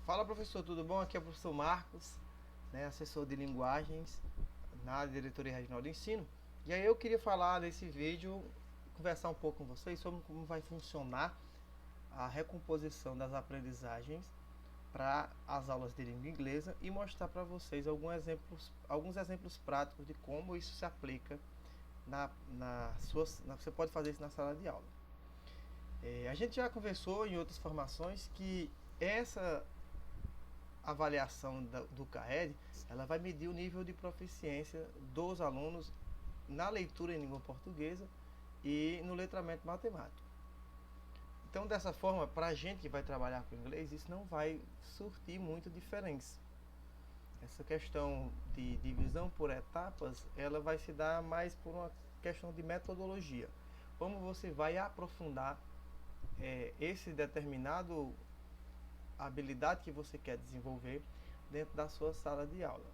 Fala professor, tudo bom? Aqui é o professor Marcos, né, assessor de linguagens na Diretoria Regional de Ensino. E aí eu queria falar nesse vídeo, conversar um pouco com vocês sobre como vai funcionar a recomposição das aprendizagens para as aulas de língua inglesa e mostrar para vocês alguns exemplos práticos de como isso se aplica você pode fazer isso na sala de aula. A gente já conversou em outras formações que essa avaliação do CAED, ela vai medir o nível de proficiência dos alunos na leitura em língua portuguesa e no letramento matemático. Então, dessa forma, para a gente que vai trabalhar com inglês, isso não vai surtir muito diferença. Essa questão de divisão por etapas, ela vai se dar mais por uma questão de metodologia. Como você vai aprofundar esse determinado habilidade que você quer desenvolver dentro da sua sala de aula.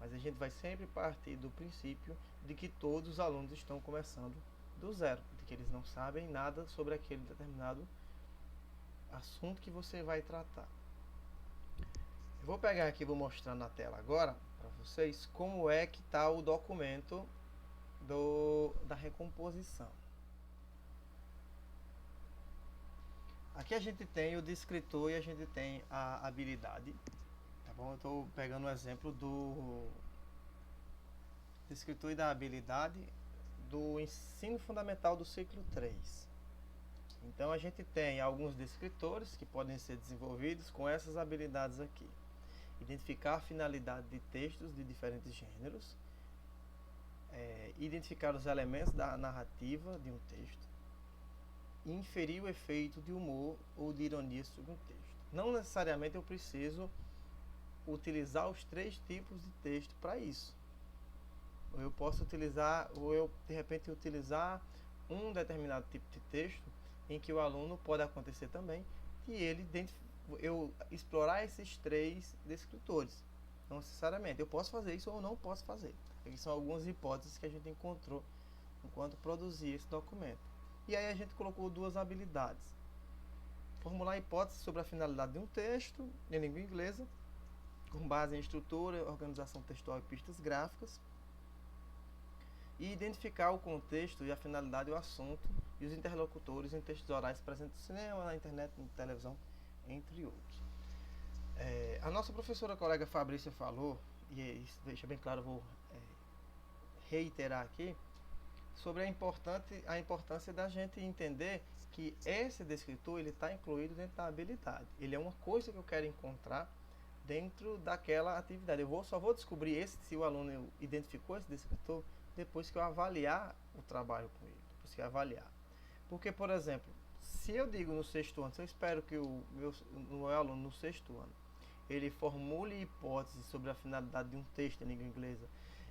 Mas a gente vai sempre partir do princípio de que todos os alunos estão começando do zero, de que eles não sabem nada sobre aquele determinado assunto que você vai tratar. Eu vou pegar aqui e vou mostrar na tela agora para vocês como é que está o documento da recomposição. Aqui a gente tem o descritor e a gente tem a habilidade. Tá bom? Eu estou pegando o exemplo do descritor e da habilidade do ensino fundamental do ciclo 3. Então a gente tem alguns descritores que podem ser desenvolvidos com essas habilidades aqui. Identificar a finalidade de textos de diferentes gêneros, identificar os elementos da narrativa de um texto, e inferir o efeito de humor ou de ironia sobre um texto. Não necessariamente eu preciso utilizar os 3 tipos de texto para isso. Eu posso utilizar, ou eu de repente utilizar um determinado tipo de texto em que o aluno pode acontecer também e eu explorar esses 3 descritores. Não necessariamente. Eu posso fazer isso ou não posso fazer. Aqui são algumas hipóteses que a gente encontrou enquanto produzia esse documento. E aí a gente colocou 2 habilidades. Formular hipóteses sobre a finalidade de um texto em língua inglesa, com base em estrutura, organização textual e pistas gráficas. E identificar o contexto e a finalidade do assunto e os interlocutores em textos orais presentes no cinema, na internet, na televisão, entre outros. A nossa professora colega Fabrícia falou, e isso deixa bem claro, eu vou reiterar aqui, sobre a importância da gente entender que esse descritor está incluído dentro da habilidade. Ele é uma coisa que eu quero encontrar dentro daquela atividade. Só vou descobrir se o aluno identificou esse descritor depois que eu avaliar o trabalho com ele, depois que eu avaliar. Porque, por exemplo, se eu digo no 6º ano, se eu espero que o meu aluno no 6º ano ele formule hipóteses sobre a finalidade de um texto em língua inglesa,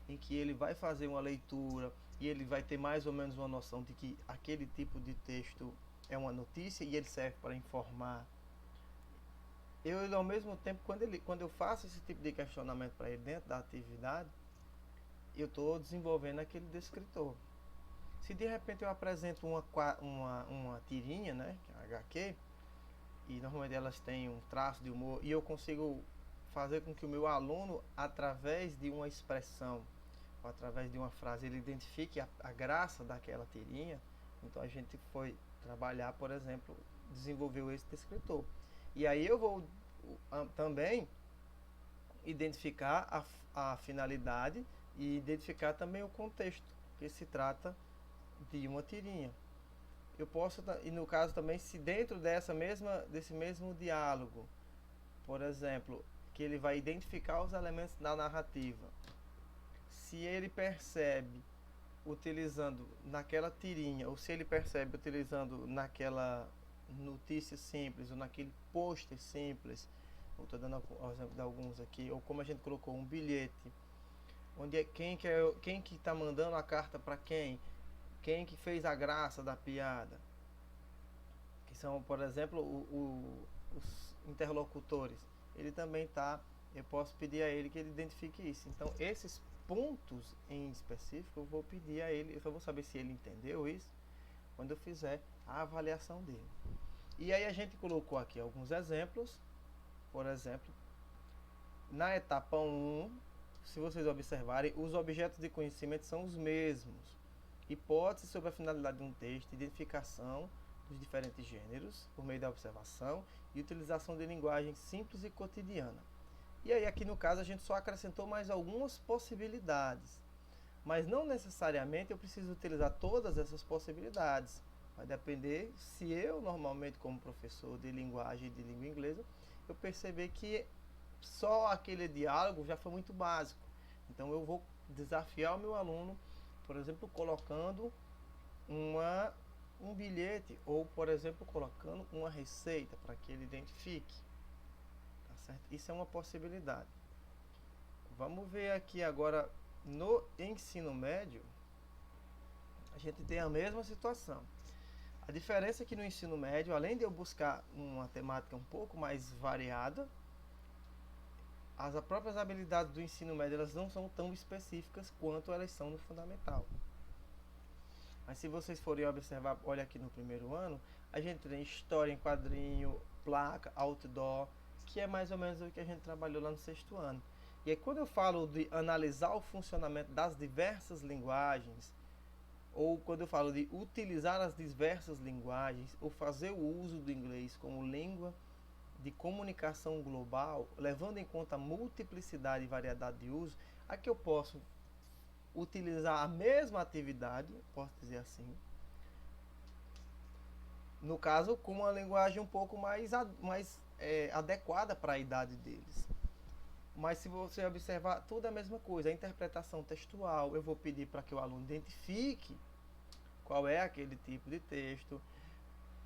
em que ele vai fazer uma leitura e ele vai ter mais ou menos uma noção de que aquele tipo de texto é uma notícia e ele serve para informar. Ao mesmo tempo, quando eu faço esse tipo de questionamento para ele dentro da atividade, eu estou desenvolvendo aquele descritor. Se de repente eu apresento uma tirinha, né, que é a HQ, e normalmente elas têm um traço de humor, e eu consigo fazer com que o meu aluno, através de uma expressão, ou através de uma frase, ele identifique a graça daquela tirinha, então a gente foi trabalhar, por exemplo, desenvolveu esse descritor. E aí eu vou também identificar a finalidade e identificar também o contexto, que se trata de uma tirinha. Eu posso, e no caso também, se dentro desse mesmo diálogo, por exemplo, que ele vai identificar os elementos da narrativa, se ele percebe utilizando naquela tirinha, ou se ele percebe utilizando naquela notícia simples, ou naquele pôster simples, eu estou dando o exemplo de alguns aqui, ou como a gente colocou, um bilhete, onde quem que está mandando a carta para quem que fez a graça da piada, que são, por exemplo, os interlocutores. Ele também está, eu posso pedir a ele que ele identifique isso. Então, esses pontos em específico, eu vou pedir a ele, eu só vou saber se ele entendeu isso quando eu fizer a avaliação dele. E aí a gente colocou aqui alguns exemplos, por exemplo, na etapa 1, se vocês observarem, os objetos de conhecimento são os mesmos. Hipótese sobre a finalidade de um texto, identificação dos diferentes gêneros por meio da observação e utilização de linguagem simples e cotidiana. E aí aqui no caso a gente só acrescentou mais algumas possibilidades, mas não necessariamente eu preciso utilizar todas essas possibilidades. Vai depender se eu normalmente como professor de linguagem e de língua inglesa, eu perceber que só aquele diálogo já foi muito básico. Então eu vou desafiar o meu aluno, por exemplo, colocando um bilhete ou, por exemplo, colocando uma receita para que ele identifique. Tá certo? Isso é uma possibilidade. Vamos ver aqui agora no ensino médio, a gente tem a mesma situação. A diferença é que no ensino médio, além de eu buscar uma temática um pouco mais variada, as próprias habilidades do ensino médio elas não são tão específicas quanto elas são no fundamental. Mas se vocês forem observar, olha aqui no primeiro ano, a gente tem história em quadrinho, placa, outdoor, que é mais ou menos o que a gente trabalhou lá no sexto ano. E aí quando eu falo de analisar o funcionamento das diversas linguagens, ou quando eu falo de utilizar as diversas linguagens, ou fazer o uso do inglês como língua de comunicação global, levando em conta a multiplicidade e variedade de uso, aqui eu posso utilizar a mesma atividade, posso dizer assim, no caso com uma linguagem um pouco mais adequada para a idade deles. Mas se você observar, tudo é a mesma coisa. A interpretação textual, eu vou pedir para que o aluno identifique qual é aquele tipo de texto.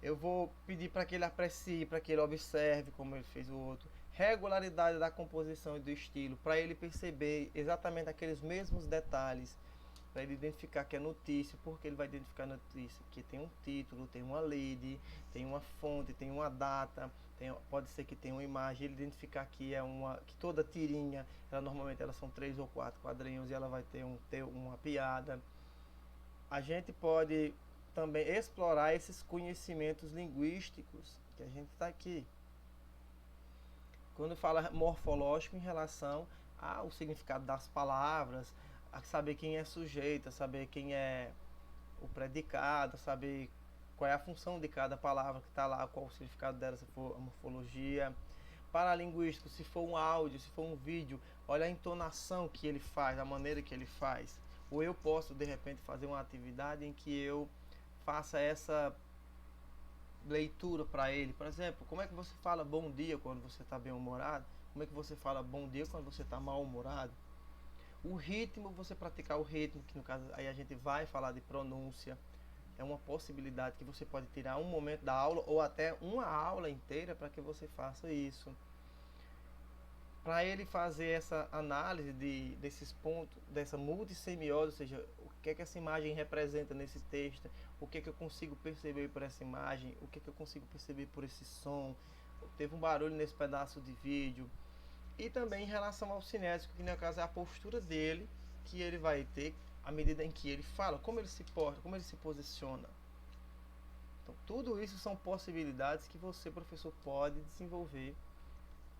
Eu vou pedir para que ele aprecie, para que ele observe como ele fez o outro. Regularidade da composição e do estilo, para ele perceber exatamente aqueles mesmos detalhes, para ele identificar que é notícia, porque ele vai identificar notícia, que tem um título, tem uma lead, tem uma fonte, tem uma data, pode ser que tenha uma imagem, ele identificar que que toda tirinha, normalmente elas são 3 ou 4 quadrinhos e ela vai ter uma piada. A gente pode também explorar esses conhecimentos linguísticos que a gente está aqui. Quando fala morfológico em relação ao significado das palavras, a saber quem é sujeito, a saber quem é o predicado, a saber qual é a função de cada palavra que está lá, qual o significado dela, se for a morfologia. Paralinguístico, se for um áudio, se for um vídeo, olha a entonação que ele faz, a maneira que ele faz. Ou eu posso, de repente, fazer uma atividade em que eu faça essa leitura para ele. Por exemplo, como é que você fala bom dia quando você está bem-humorado? Como é que você fala bom dia quando você está mal-humorado? O ritmo, você praticar o ritmo, que no caso aí a gente vai falar de pronúncia. É uma possibilidade que você pode tirar um momento da aula ou até uma aula inteira para que você faça isso. Para ele fazer essa análise desses pontos, dessa multissemiose, ou seja, o que é que essa imagem representa nesse texto, o que é que eu consigo perceber por essa imagem, o que é que eu consigo perceber por esse som, teve um barulho nesse pedaço de vídeo. E também em relação ao cinético, que no caso é a postura dele, que ele vai ter à medida em que ele fala, como ele se porta, como ele se posiciona. Então, tudo isso são possibilidades que você, professor, pode desenvolver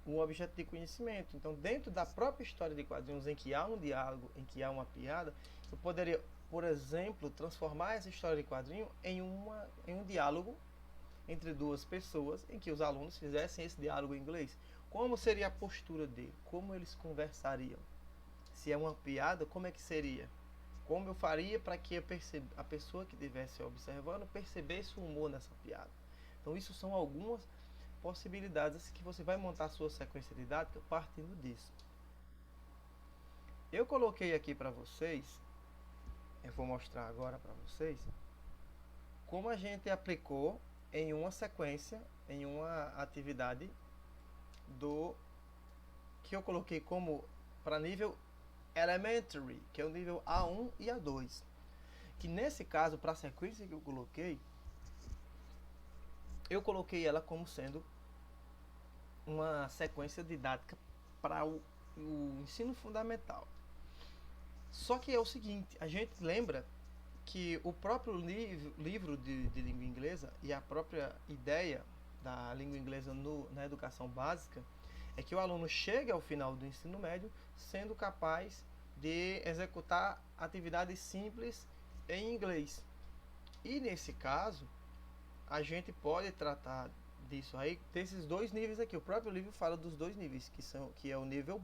um objeto de conhecimento. Então, dentro da própria história de quadrinhos, em que há um diálogo, em que há uma piada, eu poderia, por exemplo, transformar essa história de quadrinho em um diálogo entre duas pessoas, em que os alunos fizessem esse diálogo em inglês. Como seria a postura dele? Como eles conversariam? Se é uma piada, como é que seria? Como eu faria para que a pessoa que estivesse observando percebesse o humor nessa piada? Então, isso são algumas possibilidades que você vai montar a sua sequência didática partindo disso. Eu coloquei aqui para vocês, eu vou mostrar agora para vocês, como a gente aplicou em uma sequência, em uma atividade que eu coloquei como para nível elementary, que é o nível A1 e A2. Que nesse caso, para a sequência que eu coloquei ela como sendo uma sequência didática para o ensino fundamental. Só que é o seguinte, a gente lembra que o próprio livro de língua inglesa e a própria ideia da língua inglesa na educação básica, é que o aluno chegue ao final do ensino médio sendo capaz de executar atividades simples em inglês. E nesse caso, a gente pode tratar disso aí, desses dois níveis aqui. O próprio livro fala dos dois níveis, que é o nível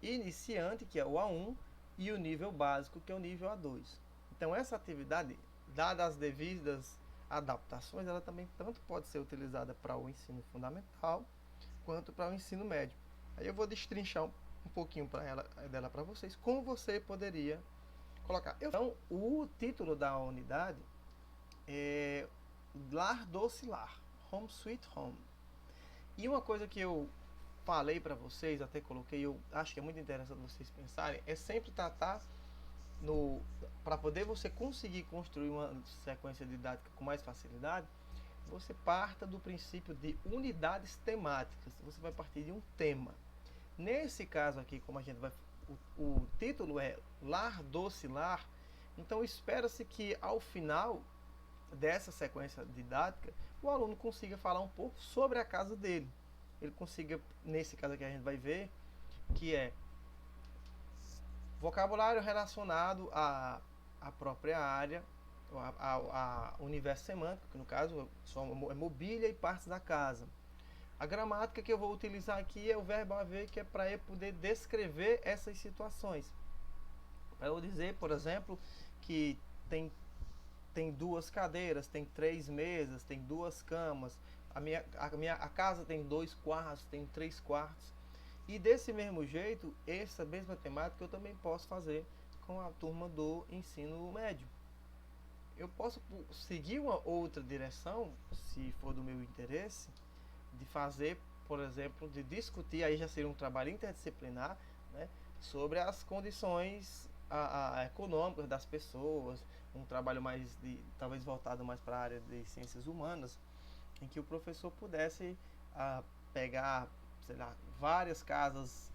iniciante, que é o A1, e o nível básico, que é o nível A2. Então essa atividade, dadas as devidas adaptações, ela também tanto pode ser utilizada para o ensino fundamental quanto para o ensino médio. Aí eu vou destrinchar um pouquinho dela para vocês, como você poderia colocar. Então, o título da unidade é Lar Doce Lar, Home Sweet Home. E uma coisa que eu falei para vocês, até coloquei, eu acho que é muito interessante vocês pensarem, é sempre tratar para poder você conseguir construir uma sequência didática com mais facilidade, você parta do princípio de unidades temáticas. Você vai partir de um tema. Nesse caso aqui, como a gente vai, o título é Lar Doce Lar, então espera-se que ao final dessa sequência didática, o aluno consiga falar um pouco sobre a casa dele. Ele consiga, nesse caso aqui a gente vai ver, que é vocabulário relacionado à própria área, a universo semântico, que no caso é mobília e partes da casa. A gramática que eu vou utilizar aqui é o verbo haver, que é para eu poder descrever essas situações. Para eu dizer, por exemplo, que tem duas cadeiras, tem 3 mesas, tem 2 camas, a casa tem 2 quartos, tem 3 quartos. E desse mesmo jeito, essa mesma temática eu também posso fazer com a turma do ensino médio. Eu posso seguir uma outra direção, se for do meu interesse, de fazer, por exemplo, de discutir, aí já seria um trabalho interdisciplinar, né, sobre as condições econômicas das pessoas, um trabalho mais talvez voltado mais para a área de ciências humanas, em que o professor pudesse pegar, sei lá, várias casas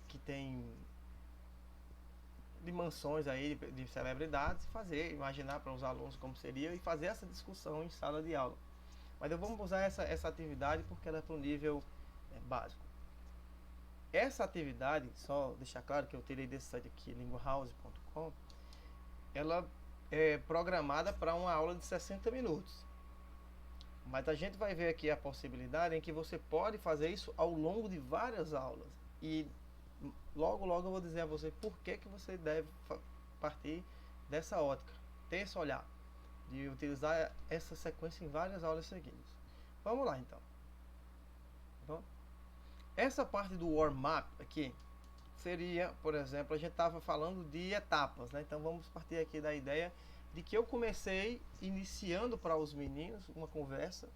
que tem de mansões aí de celebridades, imaginar para os alunos como seria e fazer essa discussão em sala de aula. Mas vamos usar essa atividade porque ela é para o nível básico. Essa atividade, só deixar claro que eu tirei desse site aqui, linguahouse.com, ela é programada para uma aula de 60 minutos. Mas a gente vai ver aqui a possibilidade em que você pode fazer isso ao longo de várias aulas. E logo eu vou dizer a você por que você deve partir dessa ótica, ter esse olhar, de utilizar essa sequência em várias aulas seguidas. Vamos lá então. Bom, essa parte do warm-up aqui seria, por exemplo, a gente estava falando de etapas, né? Então vamos partir aqui da ideia de que eu comecei iniciando para os meninos uma conversa,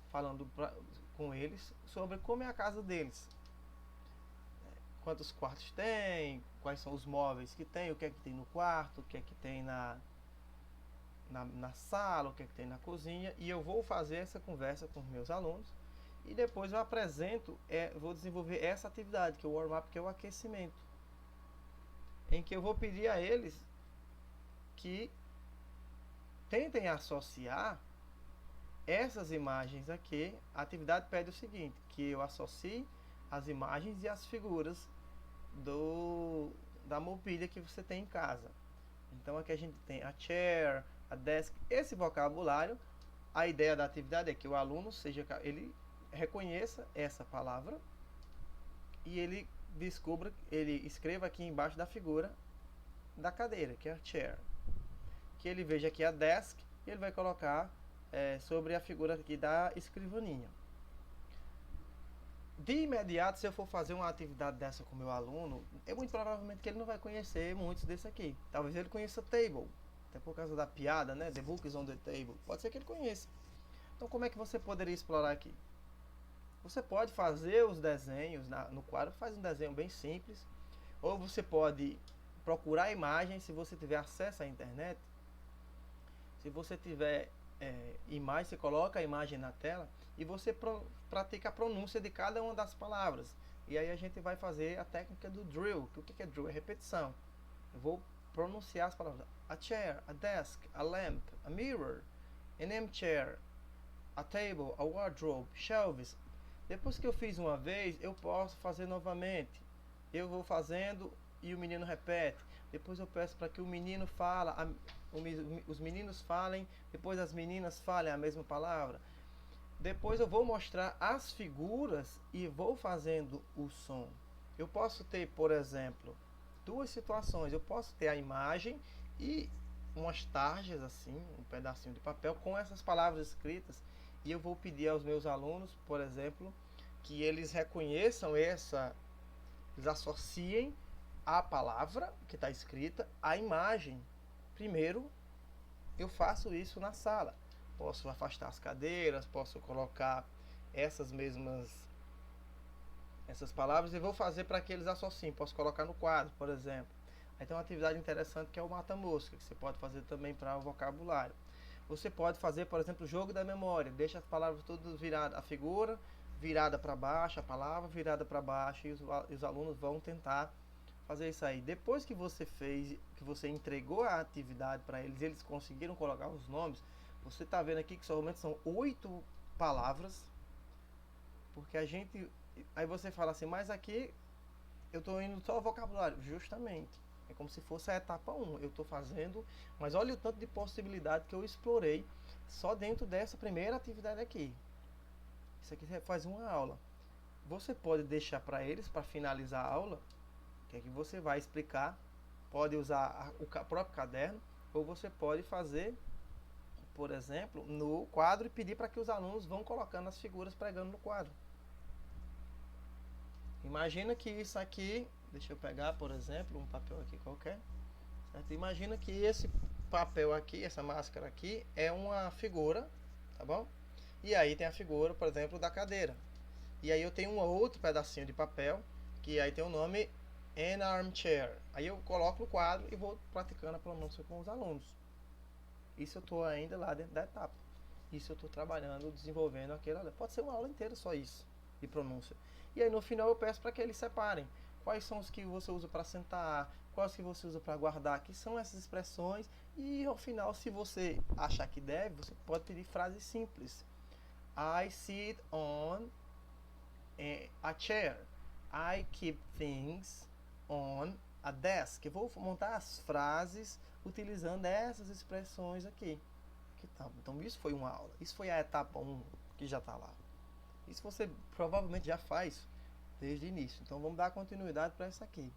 falando com eles sobre como é a casa deles. Quantos quartos tem, quais são os móveis que tem, o que é que tem no quarto, o que é que tem na sala, o que é que tem na cozinha. E eu vou fazer essa conversa com os meus alunos e depois eu apresento, vou desenvolver essa atividade, que é o warm-up, que é o aquecimento, em que eu vou pedir a eles que tentem associar essas imagens aqui. A atividade pede o seguinte, que eu associe as imagens e as figuras da mobília que você tem em casa. Então aqui a gente tem a chair, a desk, esse vocabulário. A ideia da atividade é que o aluno ele reconheça essa palavra e ele escreva aqui embaixo da figura da cadeira, que é a chair. Que ele veja aqui a desk e ele vai colocar sobre a figura aqui da escrivaninha. De imediato, se eu for fazer uma atividade dessa com o meu aluno, é muito provavelmente que ele não vai conhecer muitos desse aqui. Talvez ele conheça table, até por causa da piada, né? The book is on the table. Pode ser que ele conheça. Então, como é que você poderia explorar aqui? Você pode fazer os desenhos no quadro, faz um desenho bem simples. Ou você pode procurar imagens, se você tiver acesso à internet. Se você tiver imagem, você coloca a imagem na tela e você pratica a pronúncia de cada uma das palavras. E aí a gente vai fazer a técnica do drill. O que é drill? É repetição. Eu vou pronunciar as palavras. A chair, a desk, a lamp, a mirror, an empty chair, a table, a wardrobe, shelves. Depois que eu fiz uma vez, eu posso fazer novamente. Eu vou fazendo e o menino repete. Depois eu peço para que o menino fala, os meninos falem, depois as meninas falem a mesma palavra. Depois eu vou mostrar as figuras e vou fazendo o som. Eu posso ter, por exemplo, duas situações. Eu posso ter a imagem e umas tarjas assim, um pedacinho de papel com essas palavras escritas, e eu vou pedir aos meus alunos, por exemplo, que eles reconheçam eles associem a palavra que está escrita à imagem. Primeiro, eu faço isso na sala. Posso afastar as cadeiras, posso colocar essas palavras e vou fazer para que eles associem. Posso colocar no quadro, por exemplo. Aí tem uma atividade interessante que é o mata-mosca, que você pode fazer também para o vocabulário. Você pode fazer, por exemplo, o jogo da memória. Deixa as palavras todas viradas, a figura virada para baixo, a palavra virada para baixo, e os alunos vão tentar fazer isso aí. Depois que você fez, que você entregou a atividade para eles, eles conseguiram colocar os nomes. Você está vendo aqui que somente são 8 palavras, porque a gente... Aí você fala assim, mas aqui eu estou indo só ao vocabulário. Justamente. É como se fosse a etapa 1. Eu estou fazendo, mas olha o tanto de possibilidade que eu explorei só dentro dessa primeira atividade aqui. Isso aqui faz uma aula. Você pode deixar para eles, para finalizar a aula, que é que você vai explicar. Pode usar o próprio caderno, ou você pode fazer, por exemplo, no quadro e pedir para que os alunos vão colocando as figuras pregando no quadro. Imagina que isso aqui, deixa eu pegar, por exemplo, um papel aqui qualquer, certo? Imagina que esse papel aqui, essa máscara aqui, é uma figura, tá bom? E aí tem a figura, por exemplo, da cadeira. E aí eu tenho um outro pedacinho de papel, que aí tem o nome An Armchair. Aí eu coloco no quadro e vou praticando a pronúncia com os alunos. Isso eu estou ainda lá dentro da etapa. Isso eu estou trabalhando, desenvolvendo aquela. Pode ser uma aula inteira só isso, de pronúncia. E aí no final eu peço para que eles separem. Quais são os que você usa para sentar, quais que você usa para guardar, que são essas expressões. E ao final, se você achar que deve, você pode pedir frases simples. I sit on a chair. I keep things on a desk. Eu vou montar as frases utilizando essas expressões aqui. Então isso foi uma aula. Isso foi a etapa 1 que já está lá. Isso você provavelmente já faz desde o início. Então vamos dar continuidade para essa aqui.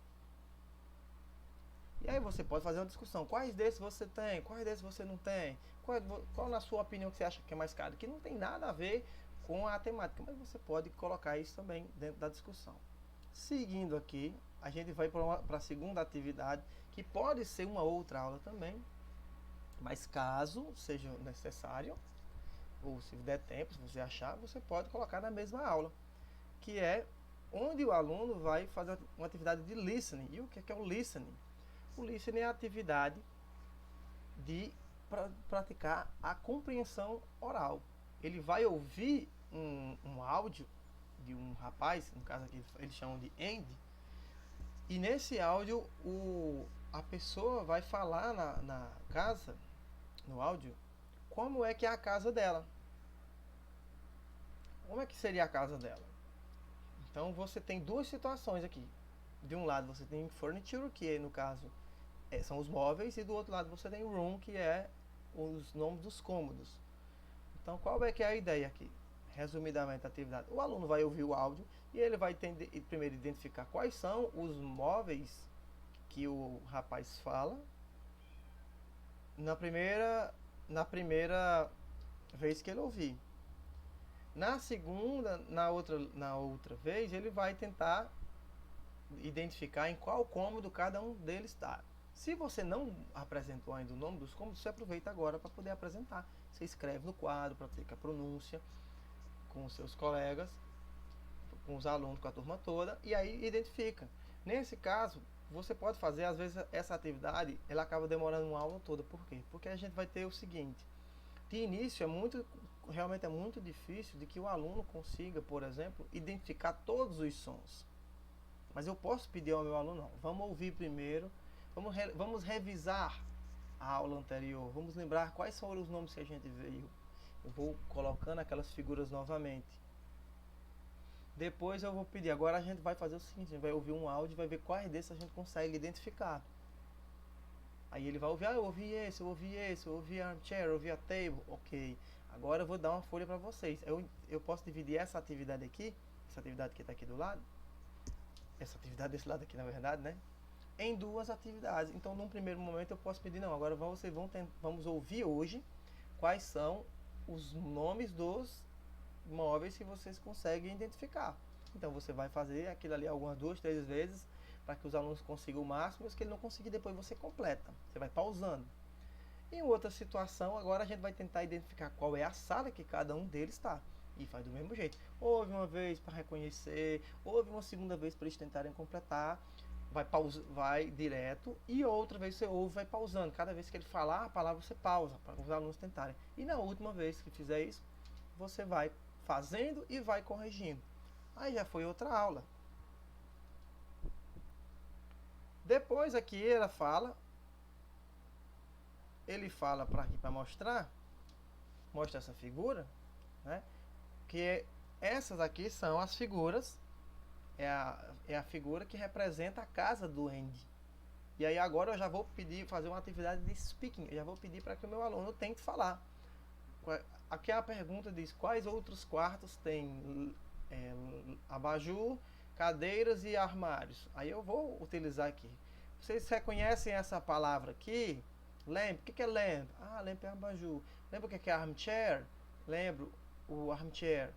E aí você pode fazer uma discussão. Quais desses você tem? Quais desses você não tem? Qual na sua opinião que você acha que é mais caro? Que não tem nada a ver com a temática, mas você pode colocar isso também dentro da discussão. Seguindo aqui, a gente vai para a segunda atividade, que pode ser uma outra aula também, mas caso seja necessário, ou se der tempo, se você achar, você pode colocar na mesma aula, que é onde o aluno vai fazer uma atividade de listening. E o que é o listening? O listening é a atividade de praticar a compreensão oral. Ele vai ouvir um áudio de um rapaz, no caso aqui eles chamam de Andy, e nesse áudio a pessoa vai falar na casa, no áudio, como é que é a casa dela. Como é que seria a casa dela? Então você tem duas situações aqui. De um lado você tem furniture, que no caso são os móveis, e do outro lado você tem room, que é os nomes dos cômodos. Então qual é que é a ideia aqui? Resumidamente a atividade. O aluno vai ouvir o áudio e ele vai primeiro identificar quais são os móveis que o rapaz fala na primeira vez que ele ouvir. Na segunda, na outra vez, ele vai tentar identificar em qual cômodo cada um deles está. Se você não apresentou ainda o nome dos cômodos, você aproveita agora para poder apresentar. Você escreve no quadro, pratica a pronúncia com os seus colegas, com os alunos, com a turma toda, e aí identifica. Nesse caso, você pode fazer, às vezes, essa atividade, ela acaba demorando uma aula toda. Por quê? Porque a gente vai ter o seguinte: de início realmente é muito difícil de que o aluno consiga, por exemplo, identificar todos os sons. Mas eu posso pedir ao meu aluno, não, vamos ouvir primeiro, vamos revisar a aula anterior, vamos lembrar quais foram os nomes que a gente veio. Eu vou colocando aquelas figuras novamente. Depois eu vou pedir, agora a gente vai fazer o seguinte, a gente vai ouvir um áudio e vai ver quais desses a gente consegue identificar. Aí ele vai ouvir, eu ouvi esse, eu ouvi esse, eu ouvi a armchair, eu ouvi a table, ok. Agora eu vou dar uma folha para vocês. Eu posso dividir essa atividade aqui, essa atividade que está aqui do lado, essa atividade desse lado aqui na verdade, né? Em duas atividades. Então, num primeiro momento eu posso pedir, não, agora vocês vamos ouvir hoje quais são os nomes dos móveis que vocês conseguem identificar. Então você vai fazer aquilo ali algumas 2, 3 vezes para que os alunos consigam o máximo, e os que ele não conseguir depois você completa. Você vai pausando. Em outra situação, agora a gente vai tentar identificar qual é a sala que cada um deles está. E faz do mesmo jeito. Ouve uma vez para reconhecer, ouve uma segunda vez para eles tentarem completar, vai direto, e outra vez você ouve, vai pausando. Cada vez que ele falar a palavra, você pausa para os alunos tentarem. E na última vez que fizer isso, você vai fazendo e vai corrigindo. Aí já foi outra aula. Depois aqui ele fala para aqui para mostra essa figura, né? Que essas aqui são as figuras, é a figura que representa a casa do Andy. E aí agora eu já vou fazer uma atividade de speaking, eu já vou pedir para que o meu aluno tente falar. Aqui a pergunta diz, quais outros quartos tem abajur, cadeiras e armários? Aí eu vou utilizar aqui. Vocês reconhecem essa palavra aqui? Lamp, o que é lamp? Ah, lamp é abajur. Lembra o que é armchair? Lembro o armchair.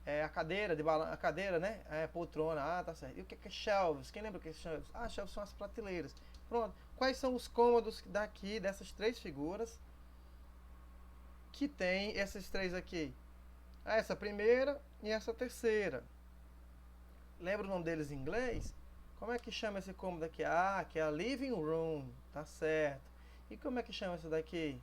É a cadeira, a cadeira, né? É poltrona, ah, tá certo. E o que é shelves? Quem lembra o que é shelves? Ah, shelves são as prateleiras. Pronto. Quais são os cômodos daqui, dessas três figuras, que tem esses três aqui? Ah, essa primeira e essa terceira. Lembra o nome deles em inglês? Como é que chama esse cômodo aqui? Ah, que é a living room, tá certo. E como é que chama essa daqui?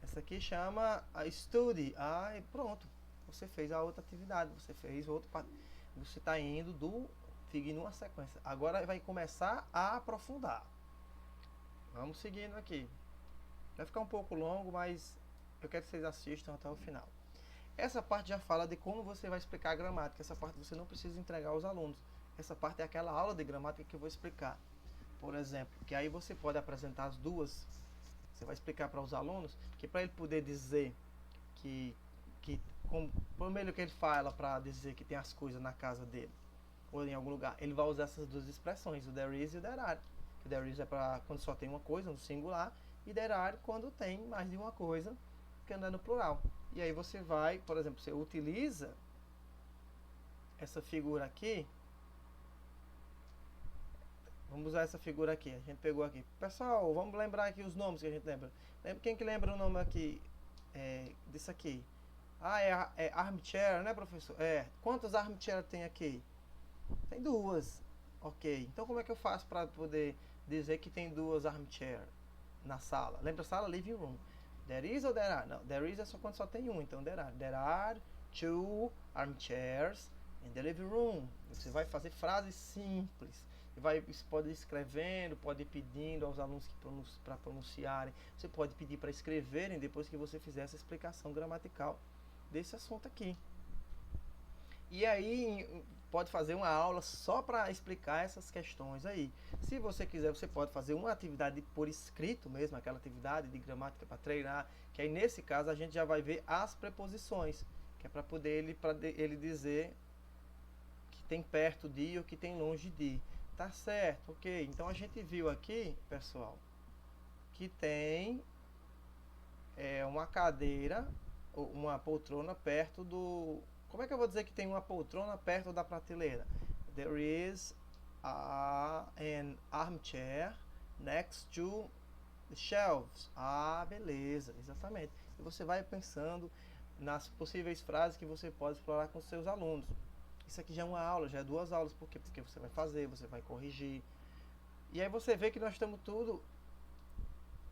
Essa aqui chama a study. Ah, e pronto. Você fez a outra atividade, você fez outro. Você está indo seguindo uma sequência. Agora vai começar a aprofundar. Vamos seguindo aqui. Vai ficar um pouco longo, mas eu quero que vocês assistam até o final. Essa parte já fala de como você vai explicar a gramática. Essa parte você não precisa entregar aos alunos. Essa parte é aquela aula de gramática que eu vou explicar. Por exemplo, que aí você pode apresentar as duas. Você vai explicar para os alunos que para ele poder dizer primeiro que ele fala para dizer que tem as coisas na casa dele ou em algum lugar, ele vai usar essas duas expressões, o there is e o there are. O there is é para quando só tem uma coisa, no singular, e there are quando tem mais de uma coisa, que anda no plural. E aí você vai, por exemplo, você utiliza essa figura aqui. Vamos usar essa figura aqui, a gente pegou aqui. Pessoal, vamos lembrar aqui os nomes que a gente lembra. Quem que lembra o nome aqui disso aqui? Ah, é armchair, né, professor? Quantas armchair tem aqui? Tem duas. Ok. Então como é que eu faço para poder dizer que tem duas armchair na sala? Lembra a sala? Living room. There is ou there are? Não, there is é só quando só tem um. Então there are. There are two armchairs in the living room. Você vai fazer frases simples. Você pode ir escrevendo, pode ir pedindo aos alunos para pronunciarem. Você pode pedir para escreverem depois que você fizer essa explicação gramatical desse assunto aqui. E aí pode fazer uma aula só para explicar essas questões aí. Se você quiser, você pode fazer uma atividade por escrito mesmo, aquela atividade de gramática para treinar, que aí nesse caso a gente já vai ver as preposições, que é para poder ele dizer que tem perto de ou que tem longe de. Tá certo, ok. Então a gente viu aqui, pessoal, que tem uma cadeira, uma poltrona perto do... Como é que eu vou dizer que tem uma poltrona perto da prateleira? There is an armchair next to the shelves. Ah, beleza, exatamente. E você vai pensando nas possíveis frases que você pode explorar com seus alunos. Isso aqui já é uma aula, já é 2 aulas. Por quê? Porque você vai fazer, você vai corrigir. E aí você vê que nós estamos tudo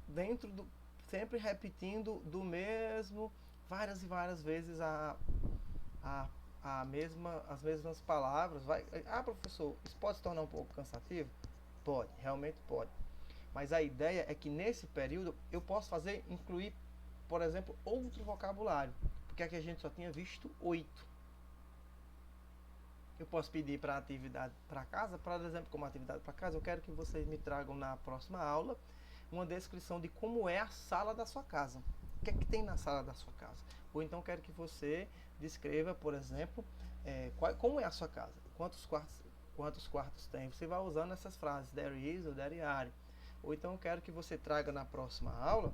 dentro do... Sempre repetindo do mesmo, várias e várias vezes as mesmas palavras. Professor, isso pode se tornar um pouco cansativo? Pode, realmente pode. Mas a ideia é que nesse período eu posso incluir, por exemplo, outro vocabulário. Porque porque aqui a gente só tinha visto 8. Eu posso pedir para atividade para casa, por exemplo, como atividade para casa, eu quero que vocês me tragam na próxima aula uma descrição de como é a sala da sua casa. O que é que tem na sala da sua casa? Ou então quero que você descreva, por exemplo, como é a sua casa, quantos quartos tem. Você vai usando essas frases, there is ou there are. Ou então eu quero que você traga na próxima aula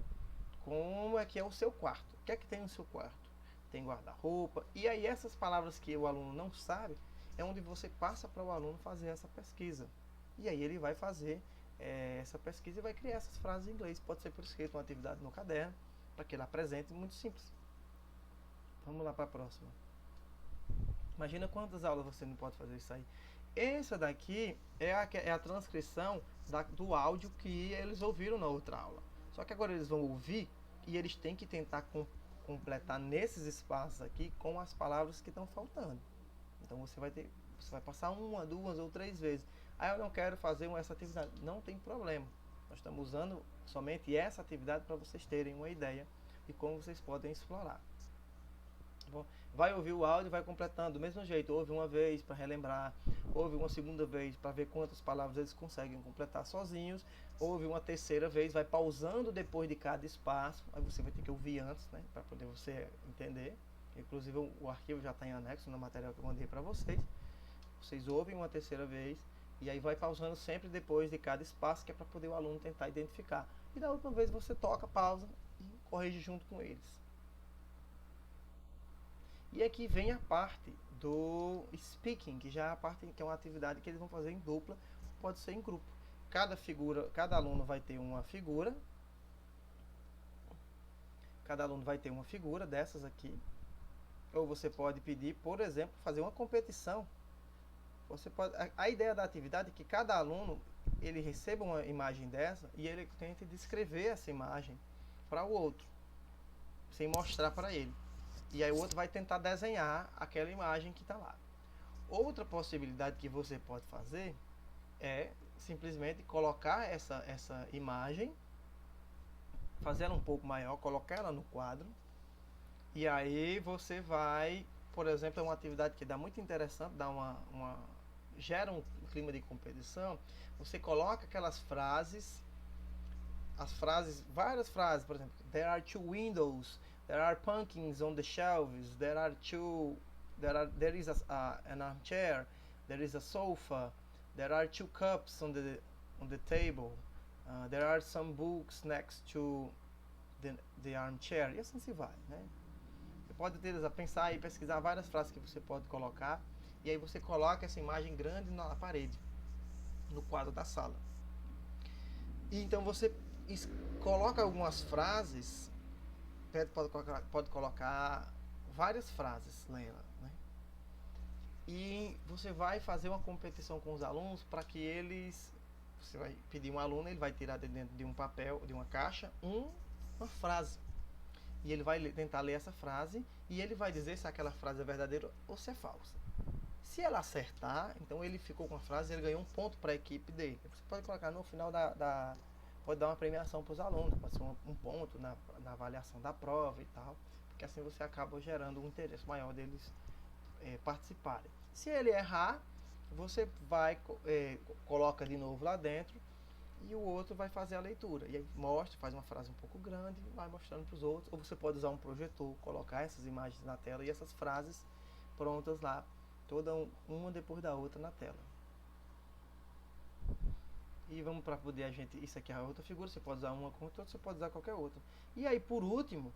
como é que é o seu quarto. O que é que tem no seu quarto? Tem guarda-roupa. E aí essas palavras que o aluno não sabe, é onde você passa para o aluno fazer essa pesquisa. E aí ele vai fazer essa pesquisa e vai criar essas frases em inglês. Pode ser por escrito, uma atividade no caderno, para que ele apresente, muito simples. Vamos lá para a próxima. Imagina quantas aulas você não pode fazer isso aí. Essa daqui é a transcrição do áudio que eles ouviram na outra aula. Só que agora eles vão ouvir e eles têm que tentar completar nesses espaços aqui com as palavras que estão faltando. Então você vai passar 1, 2 ou 3 vezes. Aí eu não quero fazer essa atividade. Não tem problema. Nós estamos usando somente essa atividade para vocês terem uma ideia de como vocês podem explorar. Bom, vai ouvir o áudio e vai completando do mesmo jeito. Ouve uma vez para relembrar, ouve uma segunda vez para ver quantas palavras eles conseguem completar sozinhos, ouve uma terceira vez, vai pausando depois de cada espaço. Aí você vai ter que ouvir antes, né, para poder você entender. Inclusive o arquivo já está em anexo no material que eu mandei para vocês. Vocês ouvem uma terceira vez e aí vai pausando sempre depois de cada espaço, que é para poder o aluno tentar identificar. E da última vez você toca, pausa e corrige junto com eles. E aqui vem a parte do speaking, que já é a parte que é uma atividade que eles vão fazer em dupla, pode ser em grupo. Cada aluno vai ter uma figura. Cada aluno vai ter uma figura dessas aqui. Ou você pode pedir, por exemplo, fazer uma competição. A ideia da atividade é que cada aluno ele receba uma imagem dessa e ele tente descrever essa imagem para o outro, sem mostrar para ele. E aí o outro vai tentar desenhar aquela imagem que está lá. Outra possibilidade que você pode fazer é simplesmente colocar essa imagem, fazer ela um pouco maior, colocar ela no quadro. E aí você vai, por exemplo, é uma atividade que dá muito interessante, gera um clima de competição. Você coloca aquelas frases, várias frases, por exemplo, there are 2 windows, there are pumpkins on the shelves, there is an armchair, there is a sofa, there are 2 cups on the table, there are some books next to the armchair, e assim se vai, né? Você pode pensar e pesquisar várias frases que você pode colocar, e aí você coloca essa imagem grande na parede, no quadro da sala. E então você coloca algumas frases, pode colocar várias frases nela, né? E você vai fazer uma competição com os alunos para que você vai pedir um aluno, ele vai tirar de dentro de um papel, de uma caixa, uma frase. E ele vai tentar ler essa frase e ele vai dizer se aquela frase é verdadeira ou se é falsa. Se ela acertar, então ele ficou com a frase e ele ganhou um ponto para a equipe dele. Você pode colocar no final pode dar uma premiação para os alunos, pode ser um ponto na avaliação da prova e tal, porque assim você acaba gerando um interesse maior deles participarem. Se ele errar, você coloca de novo lá dentro e o outro vai fazer a leitura. E aí faz uma frase um pouco grande e vai mostrando para os outros. Ou você pode usar um projetor, colocar essas imagens na tela e essas frases prontas lá, toda uma depois da outra na tela. E vamos para poder isso aqui é a outra figura, você pode usar uma com outra, você pode usar qualquer outra. E aí por último,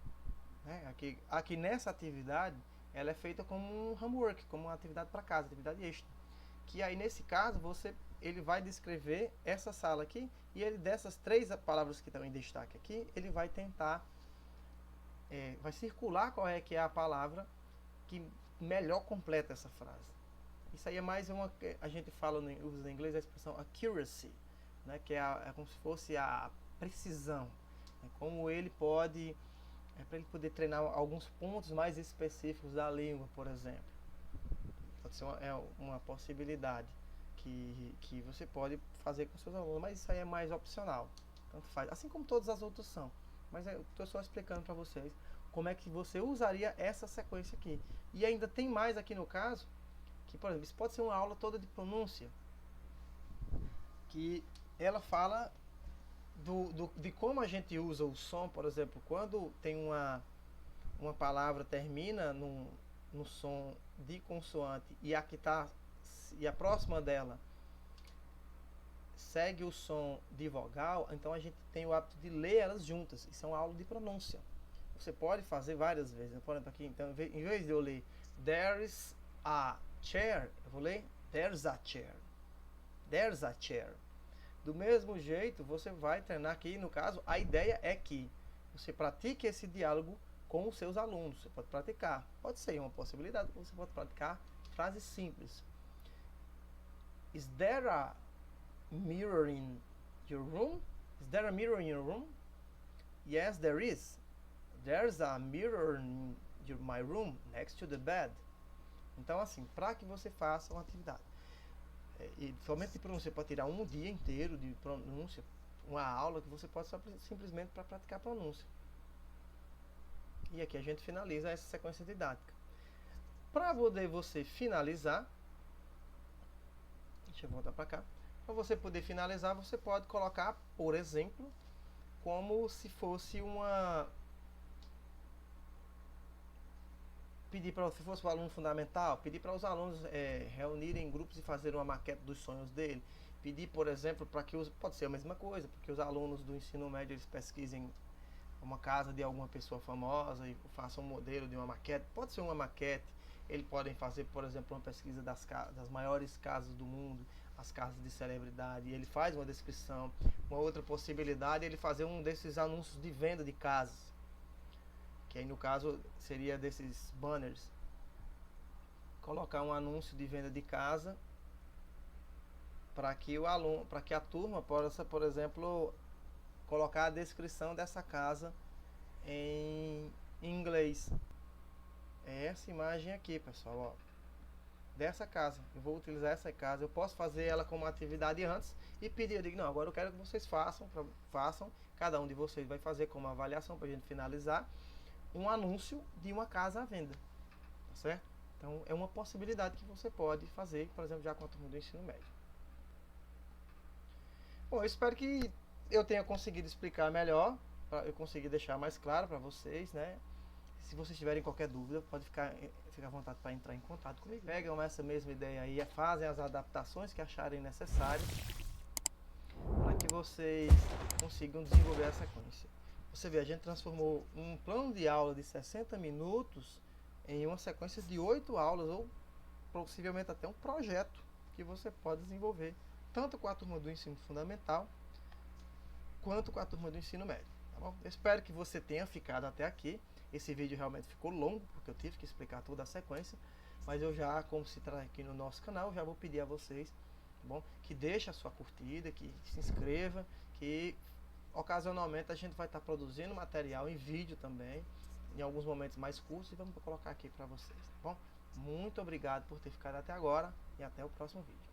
né, aqui nessa atividade, ela é feita como um homework, como uma atividade para casa, atividade extra. Que aí nesse caso, ele vai descrever essa sala aqui, e ele dessas 3 palavras que estão em destaque aqui, ele vai tentar, vai circular qual é que é a palavra que melhor completa essa frase. Isso aí é mais a gente usa em inglês a expressão accuracy, né, que é como se fosse a precisão, né, como ele pode, para ele poder treinar alguns pontos mais específicos da língua, por exemplo. Pode ser uma possibilidade que você pode fazer com seus alunos, mas isso aí é mais opcional, tanto faz, assim como todas as outras são. Mas eu estou só explicando para vocês como é que você usaria essa sequência aqui. E ainda tem mais aqui no caso, que por exemplo, isso pode ser uma aula toda de pronúncia, que ela fala de como a gente usa o som, por exemplo, quando tem uma palavra termina no som de consoante e a que tá, e a próxima dela segue o som de vogal, então a gente tem o hábito de ler elas juntas. Isso é uma aula de pronúncia. Você pode fazer várias vezes. Por exemplo, aqui, então, em vez de eu ler There's a chair, eu vou ler There's a chair. There's a chair. Do mesmo jeito, você vai treinar aqui. No caso, a ideia é que você pratique esse diálogo com os seus alunos. Você pode praticar. Pode ser uma possibilidade. Você pode praticar frases simples. Is there a mirror in your room? Is there a mirror in your room? Yes, there is. There's a mirror in my room next to the bed. Então, assim, para que você faça uma atividade. E somente de pronúncia, você pode tirar um dia inteiro de pronúncia, uma aula que você pode só simplesmente para praticar pronúncia. E aqui a gente finaliza essa sequência didática. Para poder você finalizar, deixa eu voltar para cá. Para você poder finalizar, você pode colocar, por exemplo, como se fosse uma... Pedir para, se fosse o aluno fundamental, pedir para os alunos reunirem em grupos e fazer uma maquete dos sonhos dele. Pedir, por exemplo, para que pode ser a mesma coisa, porque os alunos do ensino médio eles pesquisem uma casa de alguma pessoa famosa e façam um modelo de uma maquete. Pode ser uma maquete. Eles podem fazer, por exemplo, uma pesquisa das maiores casas do mundo, as casas de celebridade, e ele faz uma descrição. Uma outra possibilidade é ele fazer um desses anúncios de venda de casas, que aí no caso seria desses banners. Colocar um anúncio de venda de casa para que o aluno, para que a turma possa, por exemplo, colocar a descrição dessa casa em inglês. É essa imagem aqui, pessoal, ó, dessa casa. Eu vou utilizar essa casa. Eu posso fazer ela como atividade antes e pedir, eu digo, não, agora eu quero que vocês façam, cada um de vocês vai fazer como avaliação para a gente finalizar um anúncio de uma casa à venda, tá certo? Então é uma possibilidade que você pode fazer, por exemplo, já com a turma do ensino médio. Bom, eu espero que eu tenha conseguido explicar melhor, eu consegui deixar mais claro para vocês, né? Se vocês tiverem qualquer dúvida, pode ficar à vontade para entrar em contato comigo. Pegam essa mesma ideia aí, fazem as adaptações que acharem necessárias para que vocês consigam desenvolver a sequência. Você vê, a gente transformou um plano de aula de 60 minutos em uma sequência de 8 aulas, ou possivelmente até um projeto que você pode desenvolver, tanto com a turma do ensino fundamental, quanto com a turma do ensino médio. Tá bom? Eu espero que você tenha ficado até aqui. Esse vídeo realmente ficou longo, porque eu tive que explicar toda a sequência, mas eu já, como se trata aqui no nosso canal, já vou pedir a vocês, tá bom? Que deixe a sua curtida, que se inscreva, que ocasionalmente a gente vai estar produzindo material em vídeo também, em alguns momentos mais curtos, e vamos colocar aqui para vocês, tá bom? Muito obrigado por ter ficado até agora e até o próximo vídeo.